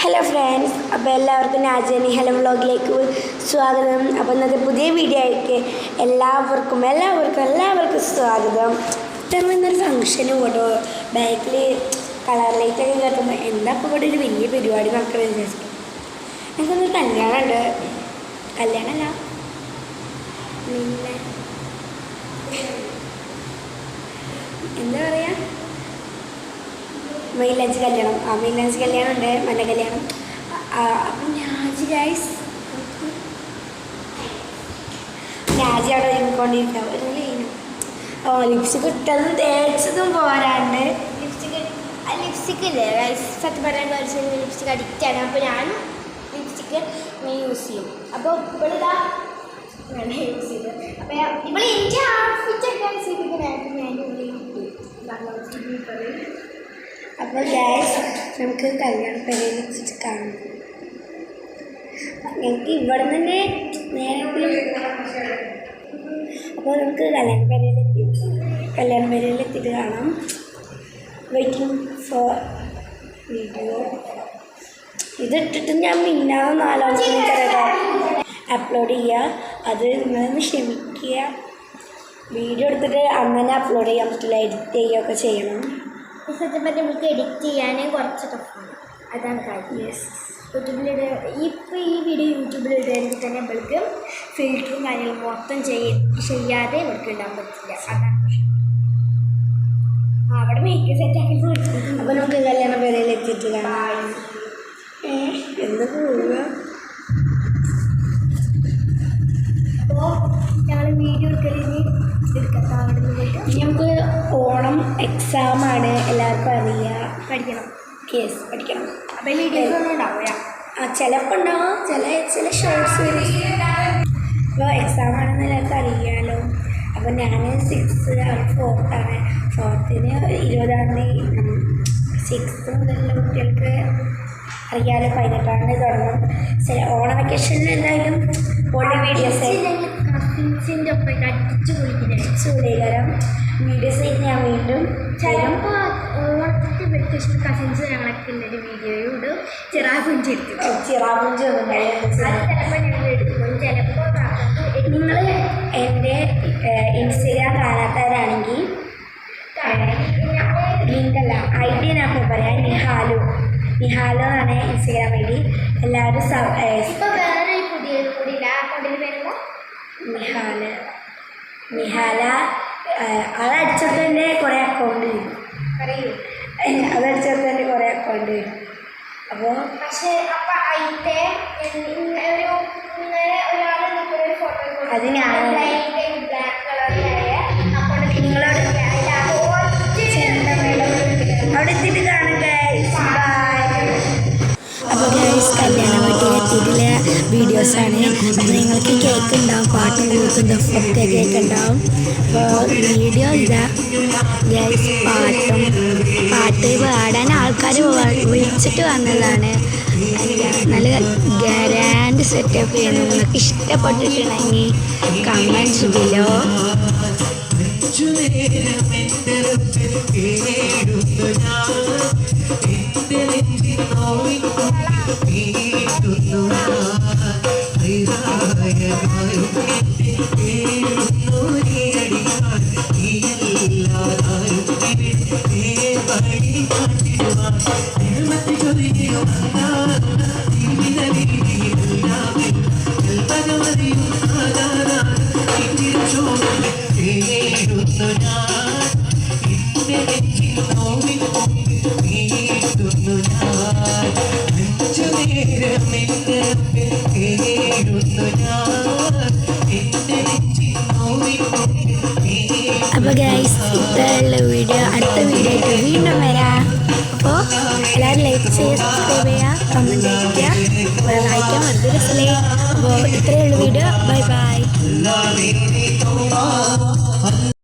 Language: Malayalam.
ഹലോ ഫ്രണ്ട്സ്, അപ്പോൾ എല്ലാവർക്കും നാജനി ഹലോ വ്ളോഗിലേക്ക് സ്വാഗതം. അപ്പോൾ ഇന്നത്തെ പുതിയ വീഡിയോ ആയിട്ട് എല്ലാവർക്കും സ്വാഗതം. ഇന്നൊരു ഫംഗ്ഷനും കേട്ടോ, ബാക്കിൽ കളർ ലൈറ്റൊക്കെ കേട്ടുമ്പോൾ എന്താ ഇപ്പോൾ ഇവിടെ ഒരു വലിയ പരിപാടി നടക്കണമെന്ന് വിചാരിച്ചു. എനിക്കൊന്നൊരു കല്യാണമുണ്ട്. കല്യാണമല്ല, പിന്നെ എന്താ പറയുക, മൈലാഞ്ചി കല്യാണം. മൈലാഞ്ചി കല്യാണം ഉണ്ട്, മഞ്ഞ കല്യാണം. അപ്പം ഞാജി അവിടെ ഒരുങ്ങിക്കൊണ്ടിരിക്കാം. ഒരു ലൈനും ലിപ്സ്റ്റിക് ഇട്ടതും തേച്ചതും പോരാണ്ട്. ലിപ്സ്റ്റിക് ഇല്ലേ സത്യം പറയാൻ കുറച്ച് ലിപ്സ്റ്റിക് അഡിക്റ്റാണ്. അപ്പോൾ ഞാനും ലിപ്സ്റ്റിക്ക് യൂസ് ചെയ്യും. അപ്പോൾ ഇവളിതാ യൂസ് ചെയ്ത് അപ്പോൾ ഇവൾ എൻ്റെ ഔട്ട്ഫിറ്റൊക്കെ അനുസരിപ്പിക്കാനായിട്ട് ഞാൻ അപ്പോൾ ഗൈസ്, നമുക്ക് കല്യാണ പരിപാടി വെച്ചിട്ട് കാണാം. ഞങ്ങൾക്ക് ഇവിടെ തന്നെ നേരത്തിലും അപ്പോൾ നമുക്ക് കല്യാണ പരിപാടിയിലെത്തിയിട്ട് കാണാം. Waiting for video. ഇതിട്ടിട്ട് ഞാൻ മിന്നാന്ന് 4 മണിക്ക് അപ്ലോഡ് ചെയ്യുക. അത് നിങ്ങളൊന്ന് ക്ഷമിക്കുക. വീഡിയോ എടുത്തിട്ട് അന്നന്നെ അപ്ലോഡ് ചെയ്യാൻ പറ്റില്ല, എഡിറ്റ് ചെയ്യുകയൊക്കെ ചെയ്യണം. സത്യം പറഞ്ഞാൽ നമുക്ക് എഡിറ്റ് ചെയ്യാനേ കുറച്ച് ടഫാണ്. അതാണ് കാര്യം. യൂട്യൂബിലിട ഇപ്പോൾ ഈ വീഡിയോ യൂട്യൂബിലിടുകയാണെങ്കിൽ തന്നെ നമ്മൾക്ക് ഫിൽറ്ററും കാര്യങ്ങളും മൊത്തം ചെയ്യാതെ നമുക്ക് ഇടാൻ പറ്റില്ല. അതാണ് അവിടെ മേക്കപ്പ് സെറ്റാക്കി കൊടുത്തു. അപ്പോൾ നമുക്ക് കല്യാണ പേരയിൽ എത്തിയിട്ട് കാണാം. എന്താ പോവുക. അപ്പോൾ ഞങ്ങൾ വീഡിയോ എടുക്കാം. അവിടെ നിന്ന് പോയിട്ട് നമുക്ക് ഓണം എക്സാമാണ്, എല്ലാവർക്കും അറിയാം. പഠിക്കണം. കേസ് പഠിക്കണം. അപ്പോൾ വീഡിയോസ് ഒന്നും ഉണ്ടാവില്ല. ചിലപ്പോൾ ഉണ്ടാവും, ചില ഷോർട്സ് വരും. അപ്പോൾ എക്സാമാണെന്ന് എല്ലാവർക്കും അറിയാമല്ലോ. അപ്പോൾ ഞാൻ 6 ആണ്, 4th. 4th-ന് 20-ാം തീയതി. 6th മുതലുള്ള കുട്ടികൾക്ക് അറിയാമല്ലോ, 18-ാം തീയതി തുടങ്ങും. ഓണം വെക്കേഷനിൽ എന്തായാലും ഓൾഡ് വീഡിയോസ് കസിൻസിൻ്റെ ഒപ്പം അടിച്ച് ചൂടീകരം വീഡിയോസ് ഞാൻ വീണ്ടും ചിലപ്പോൾ ഓണത്തിൻ്റെ വെക്കേഷൻ കസിൻസ് ഞങ്ങളൊക്കെ ഉള്ളൊരു വീഡിയോയും ഇടും. ചിറാപുഞ്ചി ഒന്നും ചിലപ്പോൾ ഞങ്ങൾ എടുക്കും. ചിലപ്പോൾ നിങ്ങൾ എൻ്റെ ഇൻസ്റ്റഗ്രാം കാണാത്തവരാണെങ്കിൽ ലിങ്കല്ല, ID ഞാൻ പറയാം. നിഹാലു എന്നാണ് ഇൻസ്റ്റഗ്രാം ID. എല്ലാവരും ഇപ്പോൾ വേറെ പുതിയത് കൂടി ആ അക്കൗണ്ടിൽ വരുമ്പോൾ നിഹാല അതടിച്ചോട്ട് തന്നെ കുറേ അക്കൗണ്ട് വരും. അതടിച്ചോട്ട് തന്നെ കുറേ അക്കൗണ്ട് വരും. അപ്പോൾ പക്ഷേ അപ്പം അതിൻ്റെ ഒരാൾ ഫോട്ടോ അത് ഞാൻ ബ്ലാക്ക് കളറിലായ അക്കൗണ്ട് നിങ്ങളോട് അവിടെ എത്തിയിട്ട് കാണുക. അപ്പോൾ ഗൈസ്, കല്യാണ വീട്ടിലെത്തിയിട്ടുള്ള വീഡിയോസാണ്. അപ്പോൾ നിങ്ങൾക്ക് കേക്ക് ഉണ്ടാവും, പാട്ടും കൂത്തും ദഫൊക്കെ കേക്ക് ഉണ്ടാവും. അപ്പോൾ വീഡിയോ ഇതാ ഗൈസ്. പാട്ട് പാടാൻ ആൾക്കാർ വിളിച്ചിട്ട് വന്നതാണ്. നല്ല ഗ്രാൻഡ് സെറ്റപ്പ് ചെയ്യുന്നു. നിങ്ങൾക്ക് ഇഷ്ടപ്പെട്ടിട്ടുണ്ടെങ്കിൽ കമൻറ്റ്സ് ബിലോ. അപ്പോൾ ഗൈസ്, ഇത്രയുള്ള വീഡിയോ. അടുത്ത വീഡിയോ ആയിട്ട് വീണ്ടും വരാം. അപ്പോൾ എല്ലാവരും ലൈക്ക് ചെയ്യുക, സബ്സ്ക്രൈബ് ചെയ്യുക, കമൻറ്റ് ചെയ്യുക. വായിക്കാൻ വെറുതെ രസമല്ലേ. അപ്പോൾ ഇത്രയുള്ള വീഡിയോ. Bye bye.